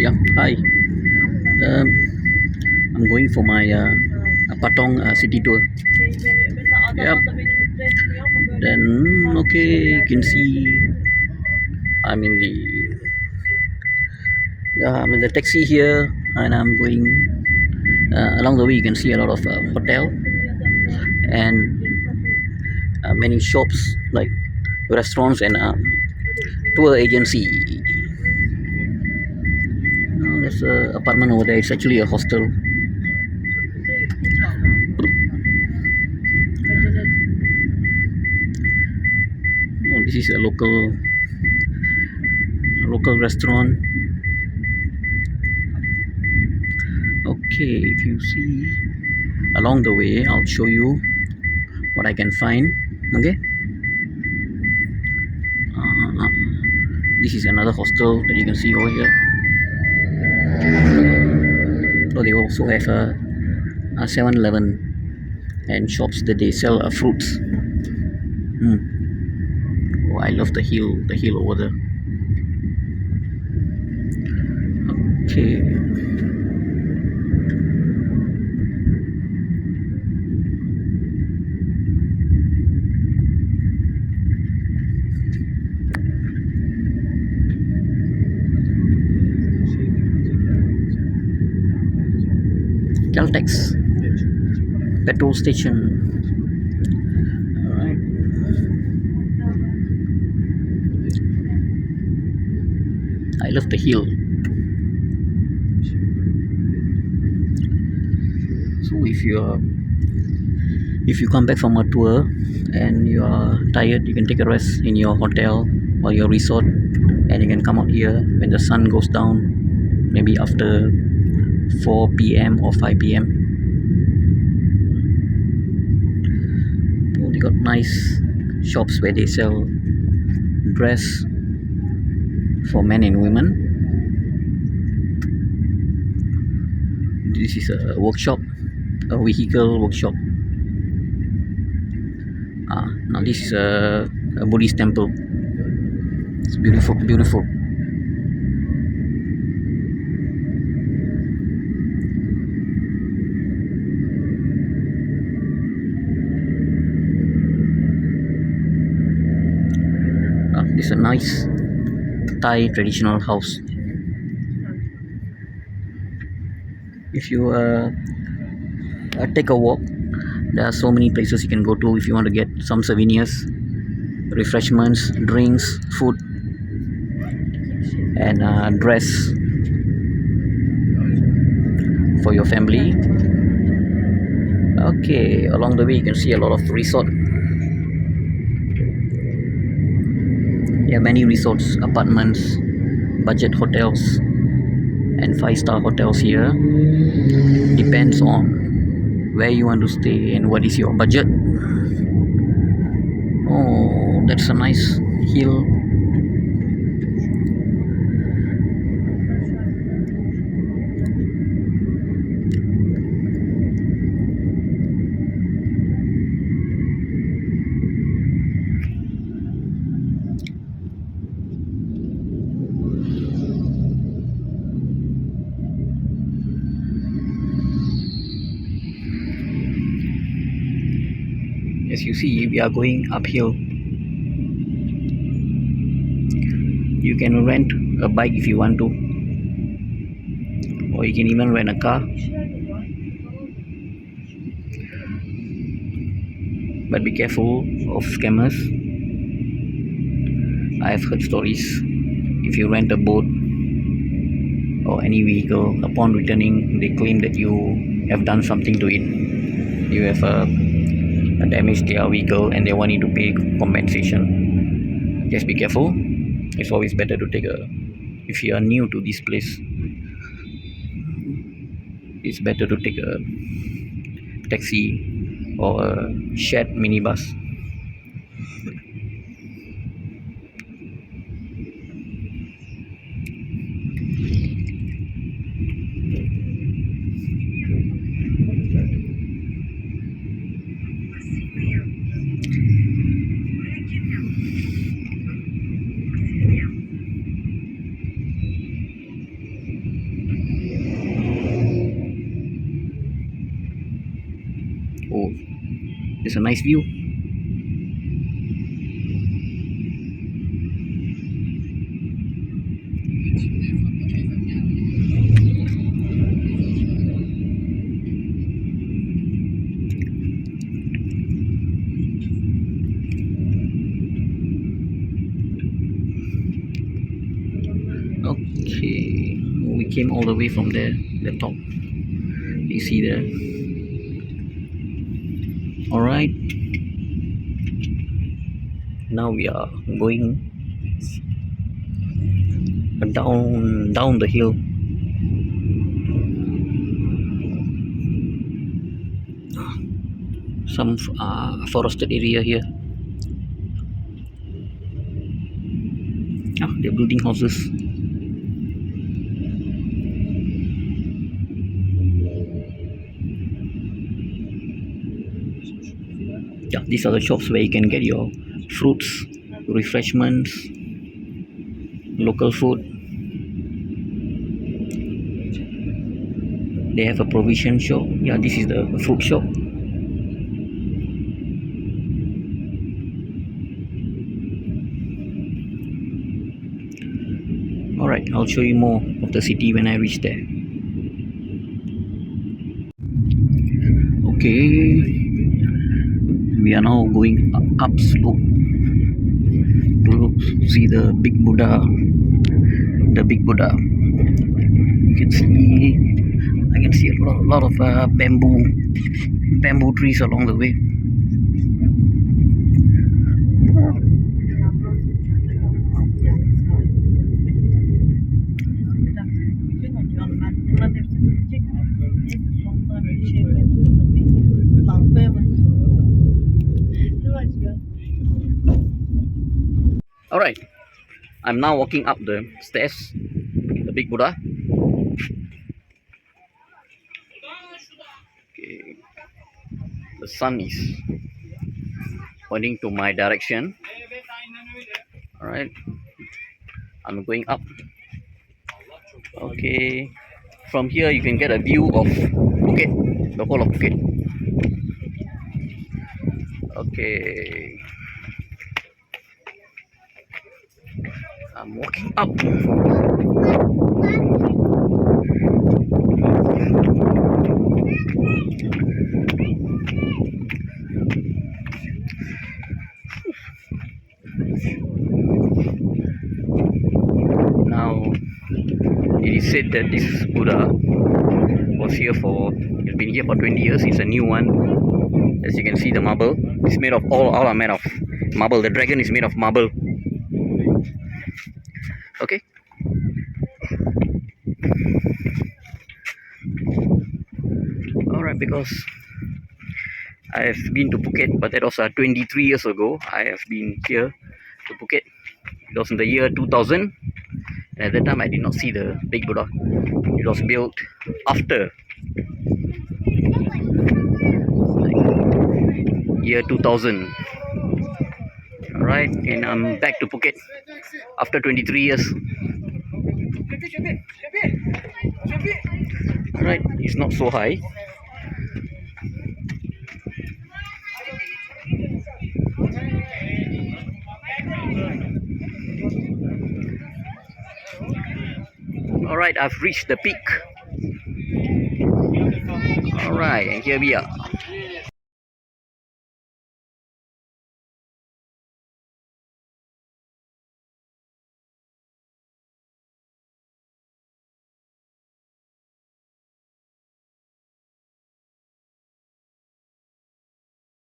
Yeah, hi. Um, I'm going for my Patong city tour. Yep. Then okay, you can see I'm in the I'm in the taxi here, and I'm going along the way. You can see a lot of hotel and many shops like restaurants and tour agency. There's a apartment over there. It's actually a hostel. Oh, this is a local restaurant. Okay, if you see along the way, I'll show you what I can find. Okay, uh, this is another hostel that you can see over here. So they also have a 7-Eleven and shops that they sell fruits. Oh, I love the hill over there. Okay. Caltex petrol station. All right. I love the hill. So if you come back from a tour and you are tired, you can take a rest in your hotel or your resort, and you can come out here when the sun goes down, maybe after 4 p.m. or 5 p.m. Oh, they got nice shops where they sell dress for men and women. This is a workshop, a vehicle workshop. Now this is a Buddhist temple. It's beautiful, beautiful. This is a nice Thai traditional house. If you take a walk, there are so many places you can go to if you want to get some souvenirs, refreshments, drinks, food, and dress for your family. Okay, along the way you can see a lot of resort. There are many resorts, apartments, budget hotels, and 5-star hotels here. Depends on where you want to stay and what is your budget. Oh, that's a nice hill. As you see, we are going uphill. You can rent a bike if you want to, or you can even rent a car. But be careful of scammers. I have heard stories. If you rent a boat or any vehicle, upon returning, they claim that you have done something to it. You have damaged their vehicle and they want you to pay compensation. Just be careful. It's always better to take if you are new to this place, it's better to take a taxi or a shared minibus. It's a nice view. Okay, we came all the way from there, the top. You see there. All right. Now we are going down the hill. Some forested area here. Ah, they're building houses. Yeah, these are the shops where you can get your fruits, refreshments, local food. They have a provision shop. Yeah, this is the fruit shop. Alright, I'll show you more of the city when I reach there. Okay, we are now going up slope to see the big Buddha. The big Buddha. You can see, I can see a lot of bamboo trees along the way. Alright, I'm now walking up the stairs, the big Buddha. Okay. The sun is pointing to my direction. Alright, I'm going up. Okay, from here you can get a view of Phuket, the whole of Phuket. Okay, I'm walking up. Now, it is said that this Buddha was here it's been here for 20 years. It's a new one. As you can see, the marble is made of all are made of marble. The dragon is made of marble. Okay. Alright, because I have been to Phuket, but that was 23 years ago. I have been here to Phuket. It was in the year 2000. And at that time, I did not see the big Buddha. It was built after year 2000. Alright, and I'm back to Phuket after 23 years. Alright, it's not so high. Alright, I've reached the peak. Alright, and here we are.